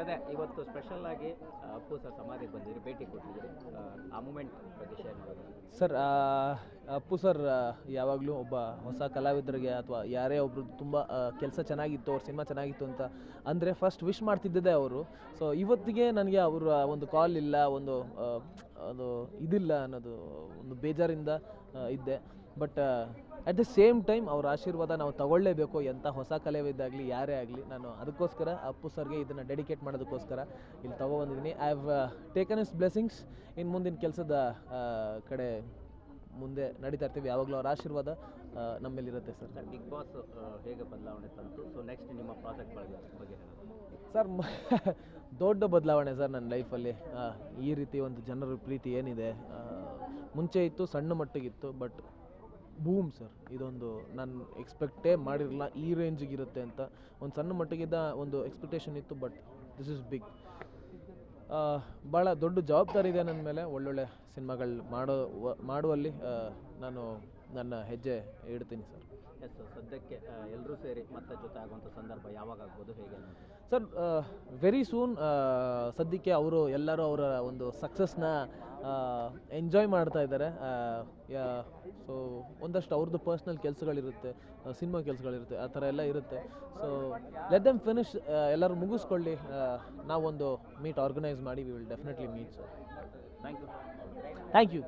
ಅದೇ ಇವತ್ತು ಸ್ಪೆಷಲ್ ಆಗಿ ಅಪ್ಪು ಸರ್ ಸಮಾಧಿಗೆ ಬಂದಿರಿ, ಭೇಟಿ ಕೊಟ್ಟಿದ್ದೀರಿ. ಆ ಮೂಮೆಂಟ್ ಬಗ್ಗೆ ಶೇರ್ ಮಾಡೋದು ಸರ್. ಅಪ್ಪು ಸರ್ ಯಾವಾಗಲೂ ಒಬ್ಬ ಹೊಸ ಕಲಾವಿದರಿಗೆ ಅಥವಾ ಯಾರೇ ಒಬ್ಬರು ತುಂಬ ಕೆಲಸ ಚೆನ್ನಾಗಿತ್ತು, ಅವ್ರ ಸಿನಿಮಾ ಚೆನ್ನಾಗಿತ್ತು ಅಂತ ಅಂದರೆ ಫಸ್ಟ್ ವಿಶ್ ಮಾಡ್ತಿದ್ದೇ ಅವರು. ಸೊ ಇವತ್ತಿಗೆ ನನಗೆ ಅವರ ಒಂದು ಕಾಲ್ ಇಲ್ಲ, ಅದು ಇದಿಲ್ಲ ಅನ್ನೋದು ಒಂದು ಬೇಜಾರಿಂದ ಇದ್ದೆ. But at the same time ಅವ್ರ ಆಶೀರ್ವಾದ ನಾವು ತಗೊಳ್ಳೇಬೇಕು, ಎಂಥ ಹೊಸ ಕಲಾವಿದಾಗಲಿ ಯಾರೇ ಆಗಲಿ. ನಾನು ಅದಕ್ಕೋಸ್ಕರ ಅಪ್ಪು ಸರ್ಗೆ ಇದನ್ನು ಡೆಡಿಕೇಟ್ ಮಾಡೋದಕ್ಕೋಸ್ಕರ ಇಲ್ಲಿ ತೊಗೊಬಂದಿದ್ದೀನಿ. I have taken his blessings. ಇನ್ನು ಮುಂದಿನ ಕೆಲಸದ ಕಡೆ ಮುಂದೆ ನಡೀತಾ ಇರ್ತೀವಿ. ಯಾವಾಗಲೂ ಅವ್ರ ಆಶೀರ್ವಾದ ನಮ್ಮ ಮೇಲಿರುತ್ತೆ ಸರ್. ಸರ್, ಬಿಗ್ ಬಾಸ್ ಹೇಗೆ ಬದಲಾವಣೆ ತಂತು? ಸೊ ನೆಕ್ಸ್ಟ್ ನಿಮ್ಮ ಪ್ರಾಜೆಕ್ಟ್ ಬಗ್ಗೆ ಸರ್ ದೊಡ್ಡ ಬದಲಾವಣೆ ಸರ್ ನನ್ನ ಲೈಫಲ್ಲಿ. ಈ ರೀತಿ ಒಂದು ಜನರ ಪ್ರೀತಿ ಏನಿದೆ, ಮುಂಚೆ ಇತ್ತು, ಸಣ್ಣ ಮಟ್ಟಿಗಿತ್ತು, ಬಟ್ ಬೂಮ್ ಸರ್. ಇದೊಂದು ನಾನು ಎಕ್ಸ್ಪೆಕ್ಟೇ ಮಾಡಿರಲಿಲ್ಲ ಈ ರೇಂಜಿಗಿರುತ್ತೆ ಅಂತ. ಒಂದು ಸಣ್ಣ ಮಟ್ಟಿಗಿದ್ದ ಒಂದು ಎಕ್ಸ್ಪೆಕ್ಟೇಷನ್ ಇತ್ತು, ಬಟ್ ದಿಸ್ ಇಸ್ ಬಿಗ್. ಭಾಳ ದೊಡ್ಡ ಜವಾಬ್ದಾರಿ ಇದೆ ನನ್ನ ಮೇಲೆ. ಒಳ್ಳೊಳ್ಳೆ ಸಿನಿಮಾಗಳು ಮಾಡುವಲ್ಲಿ ನಾನು ನನ್ನ ಹೆಜ್ಜೆ ಇಡ್ತೀನಿ ಸರ್. ಎಸ್, ಸದ್ಯಕ್ಕೆ ಎಲ್ಲರೂ ಸೇರಿ ಮತ್ತೆ ಜೊತೆ ಆಗುವಂಥ ಸಂದರ್ಭ ಯಾವಾಗ ಆಗ್ಬೋದು, ಹೇಗೆ ಸರ್? Very soon. ಸದ್ಯಕ್ಕೆ ಎಲ್ಲರೂ ಅವರ ಒಂದು ಸಕ್ಸಸ್ನ ಎಂಜಾಯ್ ಮಾಡ್ತಾ ಇದ್ದಾರೆ. ಸೊ ಒಂದಷ್ಟು ಅವ್ರದ್ದು ಪರ್ಸ್ನಲ್ ಕೆಲಸಗಳಿರುತ್ತೆ, ಸಿನಿಮಾ ಕೆಲಸಗಳಿರುತ್ತೆ, ಆ ಥರ ಎಲ್ಲ ಇರುತ್ತೆ. ಸೊ ಲೆಟ್ ದೆಮ್ ಫಿನಿಶ್, ಎಲ್ಲರೂ ಮುಗಿಸ್ಕೊಳ್ಳಿ. ನಾವೊಂದು ಮೀಟ್ ಆರ್ಗನೈಸ್ ಮಾಡಿ we will definitely meet sir. Thank you. Thank you.